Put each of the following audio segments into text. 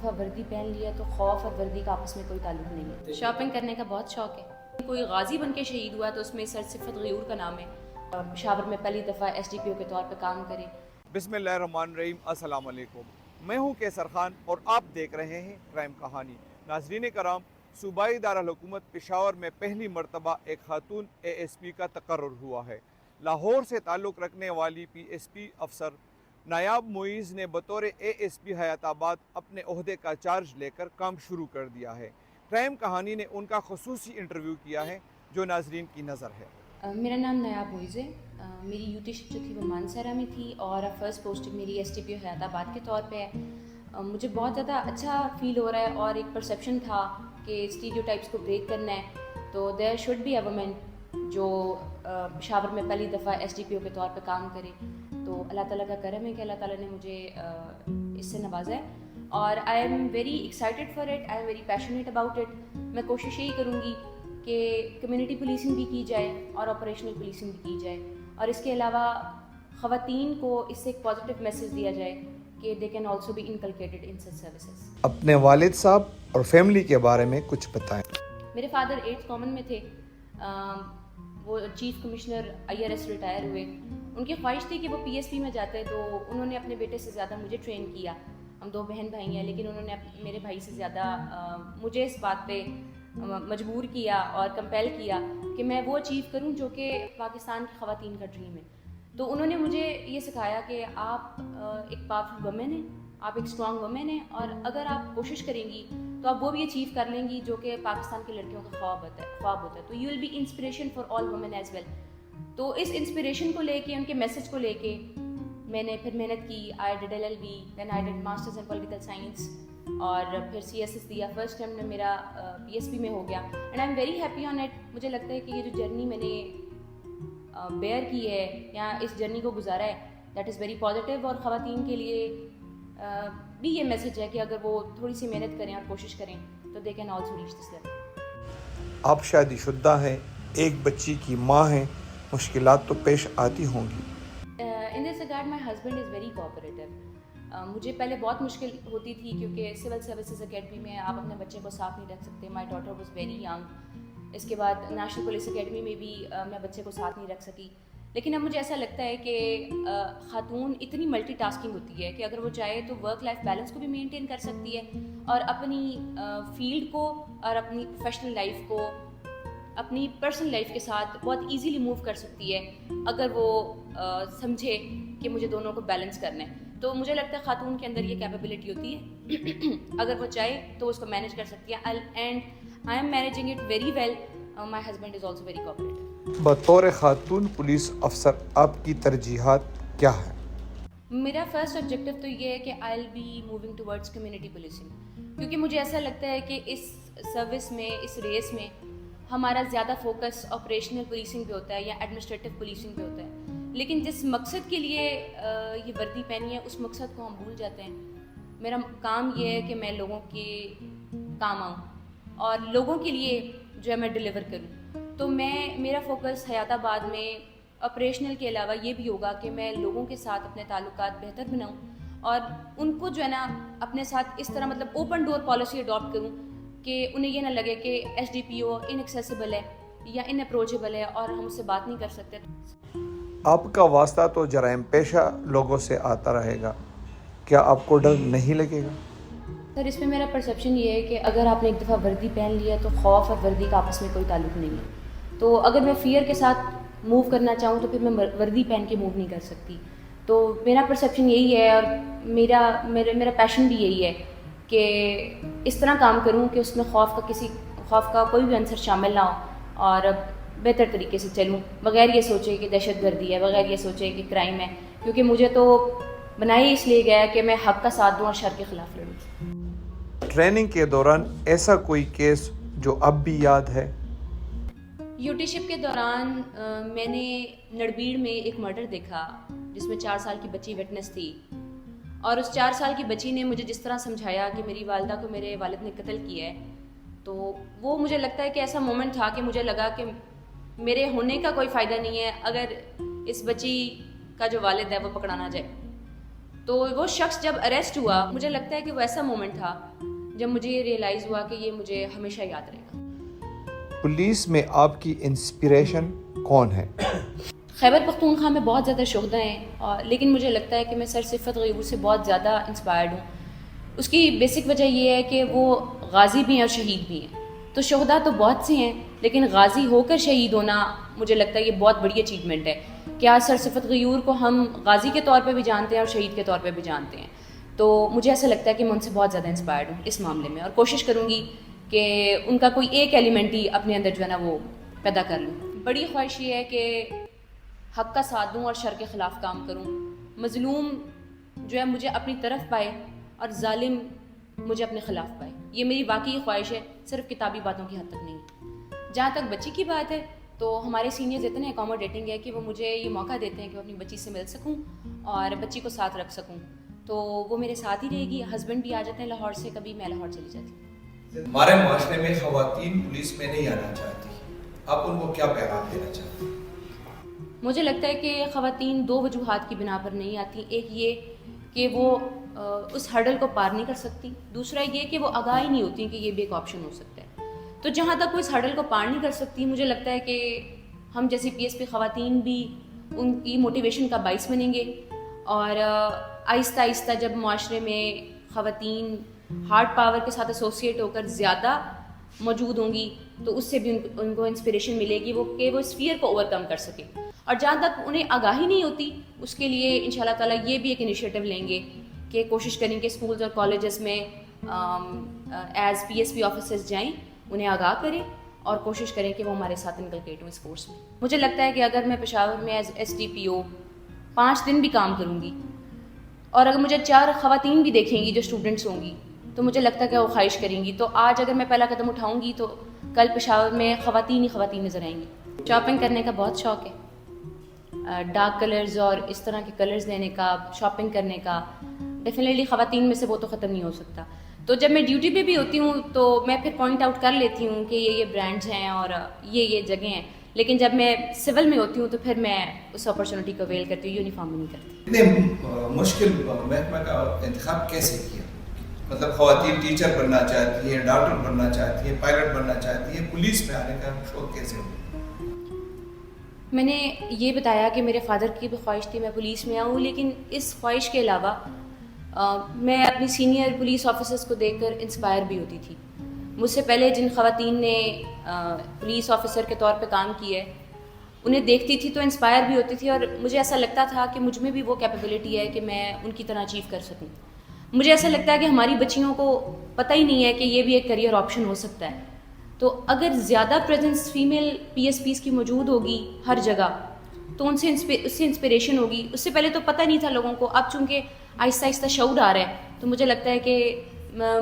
دفعہ وردی پہن لیا تو خوف اور وردی کا آپس میں کوئی تعلق نہیں ہے. شاپنگ کرنے کا بہت شوق ہے. کوئی غازی بن کے شہید ہوا تو اس میں سر صفت غیور کا نام ہے. پشاور میں پہلی دفعہ SDPO کے طور پہ کام کرے. بسم اللہ الرحمن الرحیم. السلام علیکم. میں ہوں کیسر خان اور آپ دیکھ رہے ہیں کرائم کہانی. ناظرین کرام، صوبائی دارالحکومت پشاور میں پہلی مرتبہ ایک خاتون ASP کا تقرر ہوا ہے. لاہور سے تعلق رکھنے والی PSP افسر نایاب معیز نے بطور ASP حیات آباد اپنے عہدے کا چارج لے کر کام شروع کر دیا ہے. کرائم کہانی نے ان کا خصوصی انٹرویو کیا ہے جو ناظرین کی نظر ہے. میرا نام نایاب معیز ہے. میری UT شپ جو تھی وہ مانسہرہ میں تھی اور فرسٹ پوسٹنگ میری SDPO حیات آباد کے طور پہ ہے. مجھے بہت زیادہ اچھا فیل ہو رہا ہے اور ایک پرسیپشن تھا کہ اسٹیریوٹائپس کو بریک کرنا ہے تو there should be a woman جو پشاور میں پہلی دفعہ SDPO کے طور پہ کام کرے. تو اللہ تعالیٰ کا کرم ہے کہ اللہ تعالیٰ نے مجھے اس سے نوازا ہے اور I am very excited for it. I am very passionate about it. میں کوشش یہی کروں گی کہ کمیونٹی پولیسنگ بھی کی جائے اور آپریشنل پولیسنگ بھی کی جائے اور اس کے علاوہ خواتین کو اس سے ایک پازیٹیو میسیج دیا جائے کہ they can also be inculcated in such services. اپنے والد صاحب اور فیملی کے بارے میں کچھ بتائیں. میرے فادر 8th کامن میں تھے. وہ چیف کمشنر IRS ریٹائر ہوئے. ان کی خواہش تھی کہ وہ PSP میں جاتے تو انہوں نے اپنے بیٹے سے زیادہ مجھے ٹرین کیا. ہم 2 بہن بھائی ہیں لیکن انہوں نے میرے بھائی سے زیادہ مجھے اس بات پہ مجبور کیا اور کمپیل کیا کہ میں وہ اچیو کروں جو کہ پاکستان کی خواتین کا ڈریم ہے. تو انہوں نے مجھے یہ سکھایا کہ آپ ایک پاورفل وومن ہیں, آپ ایک اسٹرانگ وومن ہیں اور اگر آپ کوشش کریں گی تو آپ وہ بھی اچیو کر لیں گی جو کہ پاکستان کی لڑکیوں کا خواب ہوتا ہے. تو you will be inspiration for all women as well. تو اس انسپریشن کو لے کے, ان کے میسج کو لے کے میں نے پھر محنت کی. I did LLB, then I did masters in political science اور پھر CSS دیا. فرسٹ ٹائم میں میرا PSP میں ہو گیا and I am very happy on it. مجھے لگتا ہے کہ یہ جو جرنی میں نے بیئر کی ہے یا اس جرنی کو گزارا ہے دیٹ از ویری پازیٹیو اور خواتین کے لیے بھی یہ میسج ہے کہ اگر وہ تھوڑی سی محنت کریں اور کوشش کریں تو دے can also reach this level. آپ شادی شدہ ہیں, ایک بچی کی ماں ہیں, مشکلات تو پیش آتی ہوں گی. In this regard my husband is very cooperative. مجھے پہلے بہت مشکل ہوتی تھی کیونکہ سول سروسز اکیڈمی میں آپ اپنے بچے کو ساتھ نہیں رکھ سکتے. My daughter was very young. اس کے بعد نیشنل پولیس اکیڈمی میں بھی میں بچے کو ساتھ نہیں رکھ سکی. لیکن اب مجھے ایسا لگتا ہے کہ خاتون اتنی ملٹی ٹاسکنگ ہوتی ہے کہ اگر وہ چاہے تو ورک لائف بیلنس کو بھی مینٹین کر سکتی ہے اور اپنی فیلڈ کو اور اپنی پروفیشنل لائف کو اپنی پرسنل لائف کے ساتھ بہت ایزیلی موو کر سکتی ہے اگر وہ سمجھے کہ مجھے دونوں کو بیلنس کرنا ہے. تو مجھے لگتا ہے خاتون کے اندر یہ کیپیبلٹی ہوتی ہے اگر وہ چاہے تو اس کو مینیج کر سکتی ہے. And I am managing it very well. My husband is also very cooperative. بطور خاتون پولیس افسر آپ کی ترجیحات کیا ہیں؟ میرا فرسٹ آبجیکٹیو تو یہ ہے کہ I will be moving towards community policing, کیونکہ مجھے ایسا لگتا ہے کہ اس سروس میں, اس ریس میں ہمارا زیادہ فوکس آپریشنل پولیسنگ پہ ہوتا ہے یا ایڈمنسٹریٹو پولیسنگ پہ ہوتا ہے, لیکن جس مقصد کے لیے یہ وردی پہنی ہے اس مقصد کو ہم بھول جاتے ہیں. میرا کام یہ ہے کہ میں لوگوں کے کام آؤں اور لوگوں کے لیے جو ہے میں ڈیلیور کروں. تو میرا فوکس حیات آباد میں آپریشنل کے علاوہ یہ بھی ہوگا کہ میں لوگوں کے ساتھ اپنے تعلقات بہتر بناؤں اور ان کو جو ہے نا اپنے ساتھ اس طرح مطلب اوپن ڈور پالیسی اڈاپٹ کروں کہ انہیں یہ نہ لگے کہ SDPO انیکسیسیبل ہے یا ان اپروچیبل ہے اور ہم اس سے بات نہیں کر سکتے. آپ کا واسطہ تو جرائم پیشہ لوگوں سے آتا رہے گا, کیا آپ کو ڈر نہیں لگے گا؟ سر اس میں میرا پرسیپشن یہ ہے کہ اگر آپ نے ایک دفعہ وردی پہن لیا تو خوف اور وردی کا آپس میں کوئی تعلق نہیں ہے. تو اگر میں فیئر کے ساتھ موو کرنا چاہوں تو پھر میں وردی پہن کے موو نہیں کر سکتی. تو میرا پرسیپشن یہی ہے اور میرا پیشن بھی یہی ہے کہ اس طرح کام کروں کہ اس میں خوف کا کوئی بھی عنصر شامل نہ ہو اور بہتر طریقے سے چلوں بغیر یہ سوچے کہ دہشت گردی ہے, بغیر یہ سوچے کہ کرائم ہے, کیونکہ مجھے تو بنایا اس لیے گیا ہے کہ میں حق کا ساتھ دوں اور شر کے خلاف لڑوں. ٹریننگ کے دوران ایسا کوئی کیس جو اب بھی یاد ہے؟ UT شپ کے دوران میں نے نڑبیڑ میں ایک مرڈر دیکھا جس میں 4 سال کی بچی وٹنس تھی اور اس 4 سال کی بچی نے مجھے جس طرح سمجھایا کہ میری والدہ کو میرے والد نے قتل کیا ہے, تو وہ مجھے لگتا ہے کہ ایسا مومنٹ تھا کہ مجھے لگا کہ میرے ہونے کا کوئی فائدہ نہیں ہے اگر اس بچی کا جو والد ہے وہ پکڑا نہ جائے. تو وہ شخص جب اریسٹ ہوا مجھے لگتا ہے کہ وہ ایسا مومنٹ تھا جب مجھے یہ ریئلائز ہوا کہ یہ مجھے ہمیشہ یاد رہے گا. پولیس میں آپ کی انسپریشن کون ہے؟ خیبر پختونخوا میں بہت زیادہ شہداء ہیں لیکن مجھے لگتا ہے کہ میں سر صفت غیور سے بہت زیادہ انسپائرڈ ہوں. اس کی بیسک وجہ یہ ہے کہ وہ غازی بھی ہیں اور شہید بھی ہیں. تو شہداء تو بہت سے ہیں لیکن غازی ہو کر شہید ہونا مجھے لگتا ہے یہ بہت بڑی اچیومنٹ ہے. کیا سر صفت غیور کو ہم غازی کے طور پہ بھی جانتے ہیں اور شہید کے طور پہ بھی جانتے ہیں. تو مجھے ایسا لگتا ہے کہ میں ان سے بہت زیادہ انسپائرڈ ہوں اس معاملے میں اور کوشش کروں گی کہ ان کا کوئی ایک ایلیمنٹ ہی اپنے اندر جو ہے نا وہ پیدا کر لوں. بڑی خواہش یہ ہے کہ حق کا ساتھ دوں اور شر کے خلاف کام کروں. مظلوم جو ہے مجھے اپنی طرف پائے اور ظالم مجھے اپنے خلاف پائے. یہ میری واقعی خواہش ہے, صرف کتابی باتوں کی حد تک نہیں. جہاں تک بچی کی بات ہے تو ہمارے سینئرز اتنے اکاموڈیٹنگ ہے کہ وہ مجھے یہ موقع دیتے ہیں کہ میں اپنی بچی سے مل سکوں اور بچی کو ساتھ رکھ سکوں. تو وہ میرے ساتھ ہی رہے گی. ہسبینڈ بھی آ جاتے ہیں لاہور سے, کبھی میں لاہور چلی جاتی ہوں. ہمارے معاشرے میں خواتین پولیس میں نہیں آنا چاہتی, آپ ان کو کیا پیغام دینا چاہتے ہیں؟ مجھے لگتا ہے کہ خواتین دو وجوہات کی بنا پر نہیں آتی. ایک یہ کہ وہ اس ہرڈل کو پار نہیں کر سکتی, دوسرا یہ کہ وہ آگاہ ہی نہیں ہوتی کہ یہ بھی ایک آپشن ہو سکتا ہے. تو جہاں تک وہ اس ہرڈل کو پار نہیں کر سکتی, مجھے لگتا ہے کہ ہم جیسی پی ایس پی خواتین بھی ان کی موٹیویشن کا باعث بنیں گے اور آہستہ آہستہ جب معاشرے میں خواتین ہارڈ پاور کے ساتھ ایسوسیٹ ہو کر زیادہ موجود ہوں گی تو اس سے بھی ان کو انسپریشن ملے گی وہ کہ وہ اس فیئر کو اوور کم کر سکیں. اور جہاں تک انہیں آگاہی نہیں ہوتی اس کے لیے ان شاء اللہ تعالیٰ یہ بھی ایک انیشیٹو لیں گے کہ کوشش کریں کہ اسکولز اور کالجز میں as P S P officers جائیں, انہیں آگاہ کریں اور کوشش کریں کہ وہ ہمارے ساتھ انکلکیٹ ہوں اس کورس میں. مجھے لگتا ہے کہ اگر میں پشاور میں ایز ایس ڈی پی او 5 دن بھی کام کروں گی اور اگر مجھے 4 خواتین بھی دیکھیں گی جو اسٹوڈنٹس ہوں گی تو مجھے لگتا ہے کہ وہ خواہش کریں گی. تو آج اگر میں پہلا قدم اٹھاؤں گی تو کل پشاور میں خواتین ہی خواتین نظر آئیں گی. شاپنگ کرنے کا بہت شوق ہے, ڈارک کلرز اور اس طرح کے کلرز لینے کا, شاپنگ کرنے کا. ڈیفینیٹلی خواتین میں سے وہ تو ختم نہیں ہو سکتا. تو جب میں ڈیوٹی پہ بھی ہوتی ہوں تو میں پھر پوائنٹ آؤٹ کر لیتی ہوں کہ یہ برانڈز ہیں اور یہ جگہیں ہیں, لیکن جب میں سول میں ہوتی ہوں تو پھر میں اس اپرچونیٹی کو اویل کرتی ہوں, یونیفارم میں نہیں کرتی. اتنے مشکل محکمہ کا انتخاب کیسے کیا؟ مطلب خواتین ٹیچر بننا چاہتی ہیں, ڈاکٹر بننا چاہتی ہیں, پائلٹ بننا چاہتی ہیں, پولیس میں آنے کا شوق کیسے ہوا؟ میں نے یہ بتایا کہ میرے فادر کی بھی خواہش تھی میں پولیس میں آؤں, لیکن اس خواہش کے علاوہ میں اپنی سینئر پولیس آفیسرز کو دیکھ کر انسپائر بھی ہوتی تھی. مجھ سے پہلے جن خواتین نے پولیس آفیسر کے طور پہ کام کیا ہے انہیں دیکھتی تھی تو انسپائر بھی ہوتی تھی اور مجھے ایسا لگتا تھا کہ مجھ میں بھی وہ کیپیبلٹی ہے کہ میں ان کی طرح اچیو کر سکوں. مجھے ایسا لگتا ہے کہ ہماری بچیوں کو پتہ ہی نہیں ہے کہ یہ بھی ایک کریئر آپشن ہو سکتا ہے. تو اگر زیادہ presence female P S Ps کی موجود ہوگی ہر جگہ تو اس سے انسپریشن ہوگی. اس سے پہلے تو پتہ نہیں تھا لوگوں کو, اب چونکہ آہستہ آہستہ شعور آ رہا ہے تو مجھے لگتا ہے کہ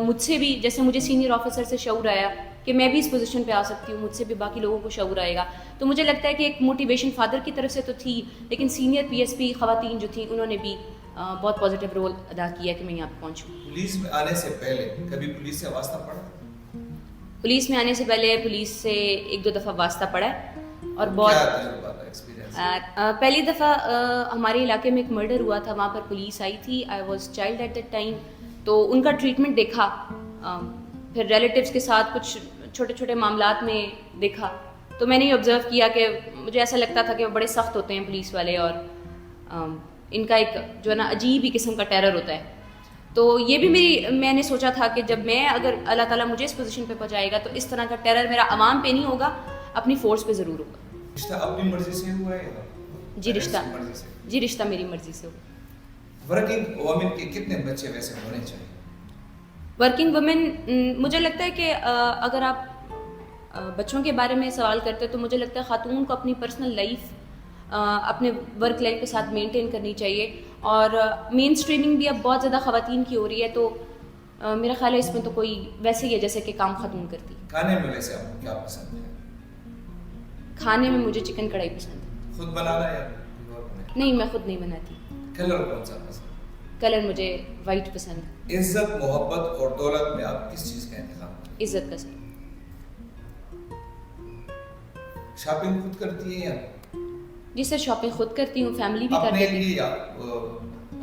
مجھ سے بھی جیسے مجھے سینئر آفیسر سے شعور آیا کہ میں بھی اس پوزیشن پہ آ سکتی ہوں, مجھ سے بھی باقی لوگوں کو شعور آئے گا. تو مجھے لگتا ہے کہ ایک موٹیویشن فادر کی طرف سے تو تھی, لیکن سینئر پی ایس پی خواتین جو تھیں انہوں نے بھی بہت پازیٹیو رول ادا کیا کہ میں یہاں پہ پہنچوں. پولیس میں آنے سے پہلے کبھی پولیس سے واسطہ پڑا؟ پولیس میں آنے سے پہلے پولیس سے 1-2 دفعہ واسطہ پڑا ہے اور بہت. کیا تجربہ تھا, ایکسپیرینس؟ پہلی دفعہ ہمارے علاقے میں ایک مرڈر ہوا تھا, وہاں پر پولیس آئی تھی. I was child at that time, تو ان کا ٹریٹمنٹ دیکھا, پھر ریلیٹیوز کے ساتھ کچھ چھوٹے چھوٹے معاملات میں دیکھا تو میں نے یہ آبزرو کیا کہ مجھے ایسا لگتا تھا کہ وہ بڑے سخت ہوتے ہیں پولیس والے اور ان کا ایک جو ہے نا عجیب ہی قسم کا ٹیرر ہوتا ہے. تو یہ بھی میں نے سوچا تھا کہ جب میں اگر اللہ تعالیٰ مجھے اس پوزیشن پہ پہنچائے گا تو اس طرح کا ٹیرر میرا عوام پہ نہیں ہوگا, اپنی فورس پہ ضرور ہوگا. رشتہ اپنی مرضی سے ہوا ہے؟ جی رشتہ میری مرضی سے ہوا. ورکنگ وومن کے کتنے بچے ویسے ہونے چاہیے؟ ورکنگ وومن مجھے لگتا ہے کہ اگر آپ بچوں کے بارے میں سوال کرتے ہیں تو مجھے لگتا ہے خاتون کو اپنی پرسنل لائف اپنے ورک لائف کے ساتھ مینٹین کرنی چاہیے. اور مین اسٹریمنگ بھی اب بہت زیادہ خواتین کی ہو رہی ہے تو میرا خیال ہے اس میں تو کوئی ویسے ہی ہے جیسے کہ کام خاتون کرتی. کھانے میں ویسے آپ کو کیا پسند ہے؟ کھانے میں مجھے چکن کڑھائی پسند ہے. خود بنانا یا نہیں, میں خود نہیں بناتی. کلر کون سا پسند؟ کلر مجھے وائٹ پسند ہے. عزت, محبت اور دولت میں آپ کس چیز کا انتخاب کریں؟ عزت کا. سر شاپنگ خود کرتی ہیں یا؟ جی سر, شاپنگ خود کرتی ہوں, فیملی بھی کرتی ہے. اپنے لیے یا